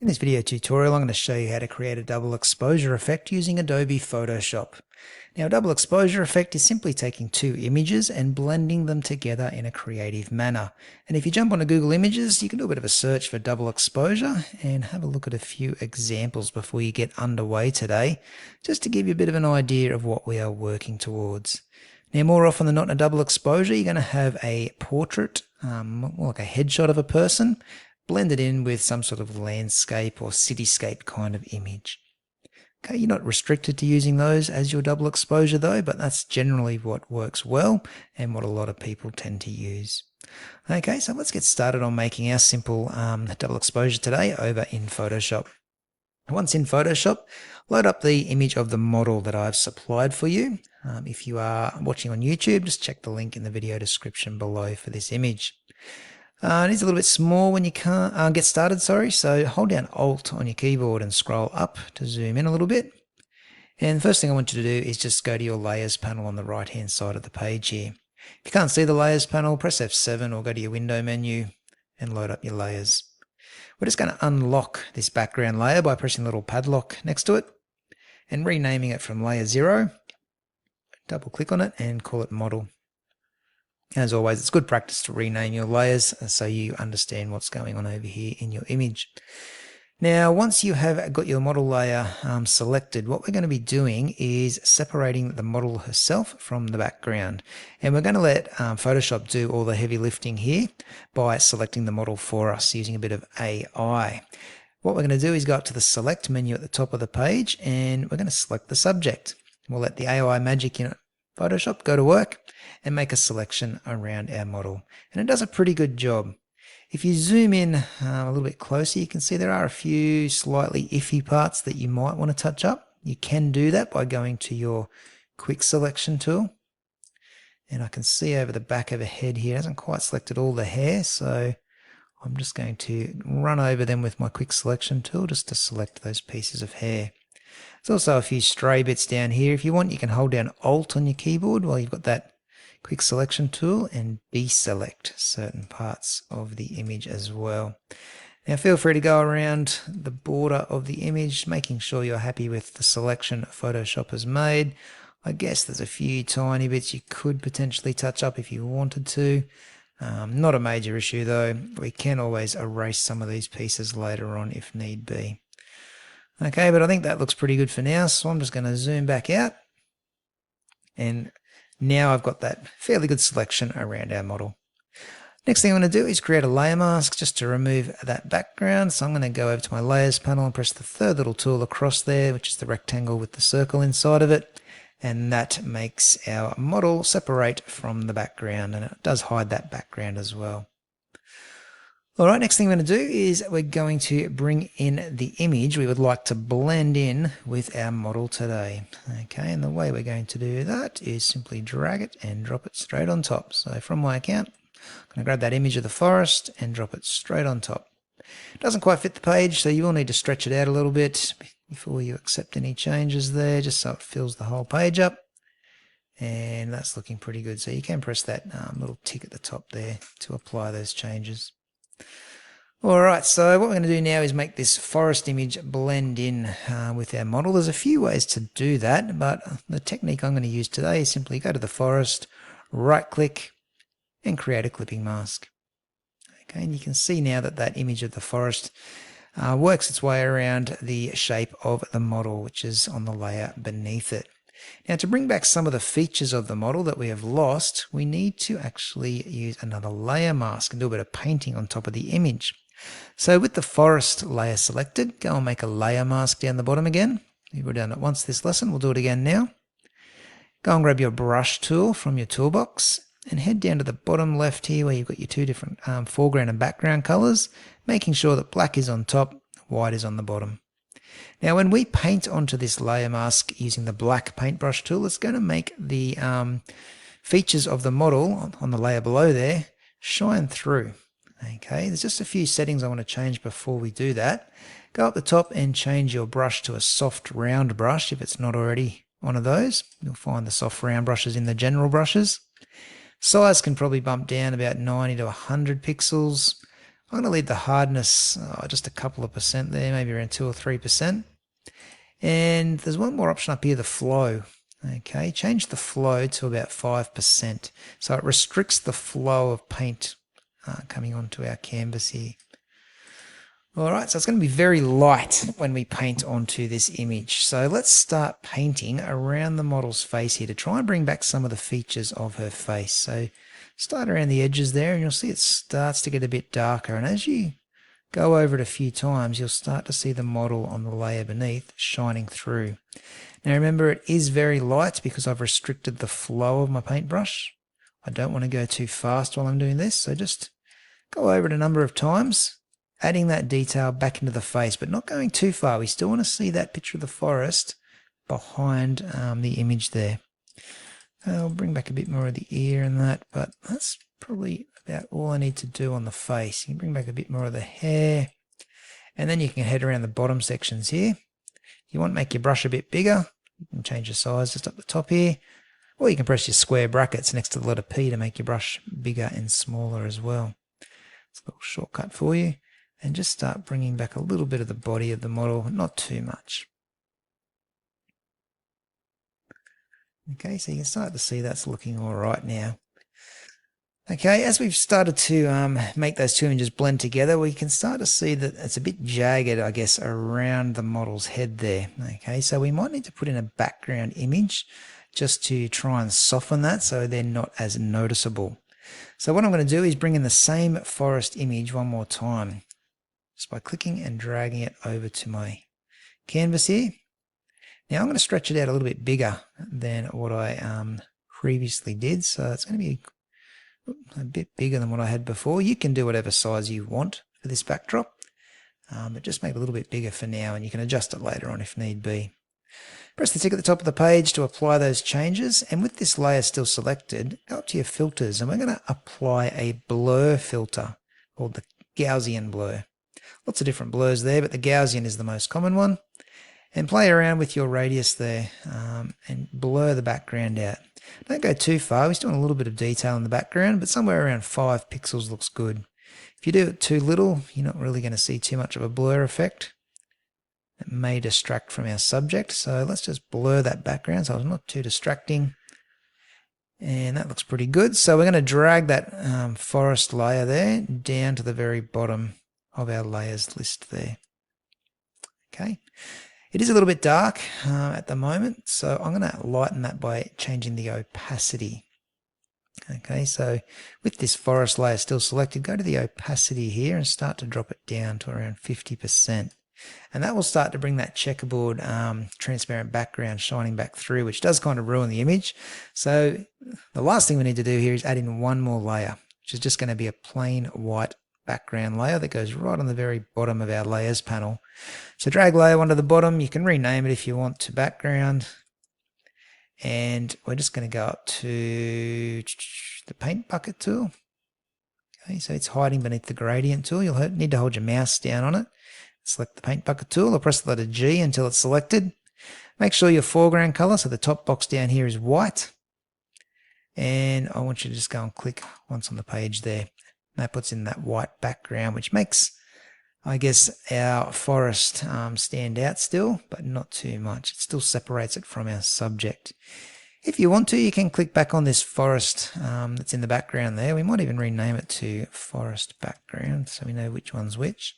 In this video tutorial, I'm going to show you how to create a double exposure effect using Adobe Photoshop. Now, a double exposure effect is simply taking two images and blending them together in a creative manner. And if you jump onto Google Images, you can do a bit of a search for double exposure and have a look at a few examples before you get underway today, just to give you a bit of an idea of what we are working towards. Now, more often than not in a double exposure, you're going to have a portrait, more like a headshot of a person, blended in with some sort of landscape or cityscape kind of image. Okay, you're not restricted to using those as your double exposure though, but that's generally what works well and what a lot of people tend to use. Okay, so let's get started on making our simple double exposure today over in Photoshop. Once in Photoshop, load up the image of the model that I've supplied for you. If you are watching on YouTube, just check the link in the video description below for this image. It is a little bit small when you can't get started, so hold down Alt on your keyboard and scroll up to zoom in a little bit. And the first thing I want you to do is just go to your Layers panel on the right hand side of the page here. If you can't see the Layers panel, press F7 or go to your window menu and load up your layers. We're just going to unlock this background layer by pressing the little padlock next to it and renaming it from Layer 0. Double click on it and call it Model. As always, it's good practice to rename your layers so you understand what's going on over here in your image. Now, once you have got your model layer selected, what we're going to be doing is separating the model herself from the background. And we're going to let Photoshop do all the heavy lifting here by selecting the model for us using a bit of AI. What we're going to do is go up to the Select menu at the top of the page and we're going to select the subject. We'll let the AI magic in Photoshop go to work and make a selection around our model. And it does a pretty good job. If you zoom in a little bit closer, you can see there are a few slightly iffy parts that you might want to touch up. You can do that by going to your quick selection tool. And I can see over the back of her head here, it hasn't quite selected all the hair, so I'm just going to run over them with my quick selection tool just to select those pieces of hair. There's also a few stray bits down here. If you want, you can hold down Alt on your keyboard while you've got that quick selection tool and deselect certain parts of the image as well. Now feel free to go around the border of the image, making sure you're happy with the selection Photoshop has made. I guess there's a few tiny bits you could potentially touch up if you wanted to. Not a major issue though. We can always erase some of these pieces later on if need be. Okay, but I think that looks pretty good for now, so I'm just going to zoom back out. And now I've got that fairly good selection around our model. Next thing I'm going to do is create a layer mask just to remove that background. So I'm going to go over to my Layers panel and press the third little tool across there, which is the rectangle with the circle inside of it. And that makes our model separate from the background, and it does hide that background as well. Alright, next thing we're going to do is we're going to bring in the image we would like to blend in with our model today. Okay, and the way we're going to do that is simply drag it and drop it straight on top. So from my account, I'm going to grab that image of the forest and drop it straight on top. It doesn't quite fit the page, so you will need to stretch it out a little bit before you accept any changes there, just so it fills the whole page up. And that's looking pretty good. So you can press that little tick at the top there to apply those changes. Alright, so what we're going to do now is make this forest image blend in with our model. There's a few ways to do that, but the technique I'm going to use today is simply go to the forest, right click, and create a clipping mask. Okay, and you can see now that that image of the forest works its way around the shape of the model, which is on the layer beneath it. Now, to bring back some of the features of the model that we have lost, we need to actually use another layer mask and do a bit of painting on top of the image. So with the forest layer selected, go and make a layer mask down the bottom again. We've done it once this lesson, we'll do it again now. Go and grab your brush tool from your toolbox and head down to the bottom left here where you've got your two different foreground and background colors, making sure that black is on top, white is on the bottom. Now when we paint onto this layer mask using the black paintbrush tool, it's going to make the features of the model on the layer below there shine through. Okay, there's just a few settings I want to change before we do that. Go up the top and change your brush to a soft round brush if it's not already one of those. You'll find the soft round brushes in the general brushes. Size can probably bump down about 90 to 100 pixels. I'm going to leave the hardness just a couple of percent there, maybe around 2 or 3%. And there's one more option up here, the flow. Okay, change the flow to about 5%. So it restricts the flow of paint coming onto our canvas here. Alright, so it's going to be very light when we paint onto this image. So let's start painting around the model's face here to try and bring back some of the features of her face. So start around the edges there and you'll see it starts to get a bit darker. And as you go over it a few times, you'll start to see the model on the layer beneath shining through. Now remember, it is very light because I've restricted the flow of my paintbrush. I don't want to go too fast while I'm doing this, so just go over it a number of times, adding that detail back into the face, but not going too far. We still want to see that picture of the forest behind the image there. I'll bring back a bit more of the ear and that, but that's probably about all I need to do on the face. You can bring back a bit more of the hair, and then you can head around the bottom sections here. If you want to make your brush a bit bigger, you can change the size just up the top here, or you can press your square brackets next to the letter P to make your brush bigger and smaller as well. It's a little shortcut for you. And just start bringing back a little bit of the body of the model, not too much. Okay, so you can start to see that's looking all right now. Okay, as we've started to make those two images blend together, we can start to see that it's a bit jagged, I guess, around the model's head there. Okay, so we might need to put in a background image just to try and soften that so they're not as noticeable. So what I'm going to do is bring in the same forest image one more time, just by clicking and dragging it over to my canvas here. Now I'm going to stretch it out a little bit bigger than what I previously did, so it's going to be a bit bigger than what I had before. You can do whatever size you want for this backdrop, but just make it a little bit bigger for now, and you can adjust it later on if need be. Press the tick at the top of the page to apply those changes, and with this layer still selected, go up to your filters, and we're going to apply a blur filter called the Gaussian blur. Lots of different blurs there, but the Gaussian is the most common one. And play around with your radius there and blur the background out. Don't go too far. We still want a little bit of detail in the background, but somewhere around 5 pixels looks good. If you do it too little, you're not really going to see too much of a blur effect. It may distract from our subject, so let's just blur that background so it's not too distracting. And that looks pretty good. So we're going to drag that forest layer there down to the very bottom of our layers list there. Okay, it is a little bit dark at the moment, so I'm going to lighten that by changing the opacity. Okay, so with this forest layer still selected, go to the opacity here and start to drop it down to around 50%. And that will start to bring that checkerboard transparent background shining back through, which does kind of ruin the image. So the last thing we need to do here is add in one more layer, which is just going to be a plain white background layer that goes right on the very bottom of our layers panel. So drag layer 1 to the bottom. You can rename it if you want to background. And we're just going to go up to the paint bucket tool. Okay, so it's hiding beneath the gradient tool. You'll need to hold your mouse down on it. Select the paint bucket tool or press the letter G until it's selected. Make sure your foreground color, so the top box down here, is white. And I want you to just go and click once on the page there. That puts in that white background, which makes, I guess, our forest stand out still, but not too much. It still separates it from our subject. If you want to, you can click back on this forest that's in the background there. We might even rename it to forest background so we know which one's which.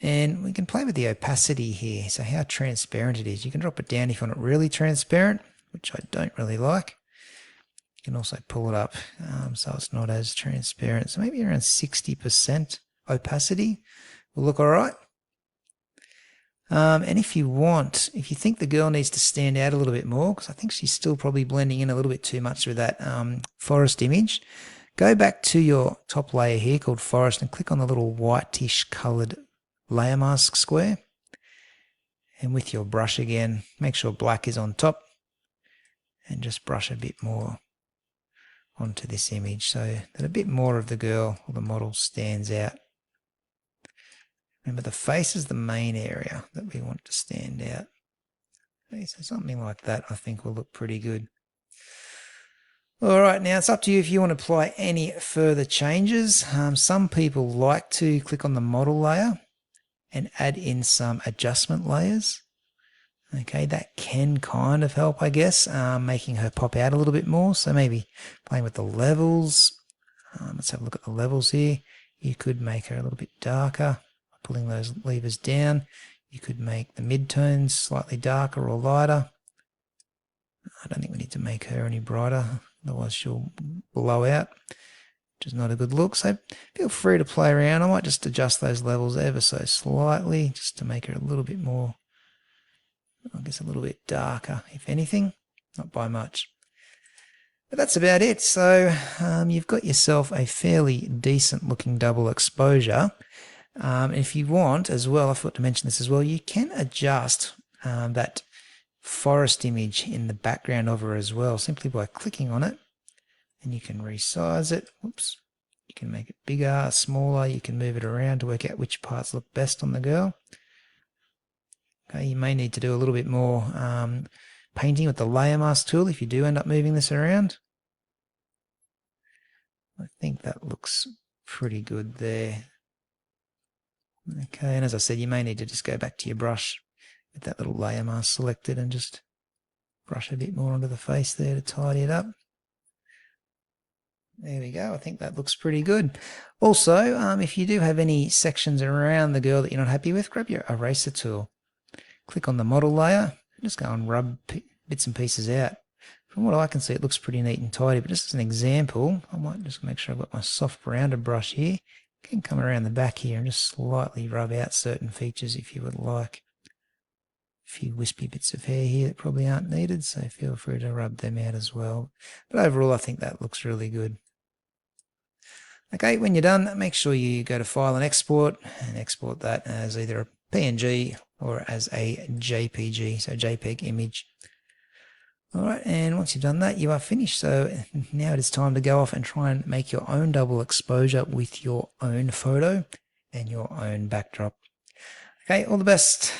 And we can play with the opacity here, so how transparent it is. You can drop it down if you want it really transparent, which I don't really like. You can also pull it up so it's not as transparent. So maybe around 60% opacity will look all right. And if you think the girl needs to stand out a little bit more, because I think she's still probably blending in a little bit too much with that forest image, go back to your top layer here called forest and click on the little whitish coloured layer mask square. And with your brush again, make sure black is on top and just brush a bit more onto this image so that a bit more of the girl or the model stands out. Remember, the face is the main area that we want to stand out. Okay, so something like that I think will look pretty good. All right, now it's up to you if you want to apply any further changes. Some people like to click on the model layer and add in some adjustment layers. Okay, that can kind of help, I guess, making her pop out a little bit more. So maybe playing with the levels. Let's have a look at the levels here. You could make her a little bit darker, pulling those levers down. You could make the midtones slightly darker or lighter. I don't think we need to make her any brighter, otherwise she'll blow out, which is not a good look. So feel free to play around. I might just adjust those levels ever so slightly, just to make her a little bit more, I guess a little bit darker, if anything, not by much. But that's about it. So you've got yourself a fairly decent looking double exposure. If you want as well, I forgot to mention this as well, you can adjust that forest image in the background of her as well, simply by clicking on it, and you can resize it. Whoops. You can make it bigger, smaller, you can move it around to work out which parts look best on the girl. Okay, you may need to do a little bit more painting with the layer mask tool if you do end up moving this around. I think that looks pretty good there. Okay, and as I said, you may need to just go back to your brush with that little layer mask selected and just brush a bit more onto the face there to tidy it up. There we go. I think that looks pretty good. Also, if you do have any sections around the girl that you're not happy with, grab your eraser tool. Click on the model layer, and just go and rub bits and pieces out. From what I can see, it looks pretty neat and tidy, but just as an example, I might just make sure I've got my soft rounded brush here. I can come around the back here and just slightly rub out certain features if you would like. A few wispy bits of hair here that probably aren't needed, so feel free to rub them out as well. But overall, I think that looks really good. Okay, when you're done, make sure you go to File and export that as either a PNG or as a JPG, so JPEG image. Alright, and once you've done that, you are finished. So now it is time to go off and try and make your own double exposure with your own photo and your own backdrop. Okay, all the best.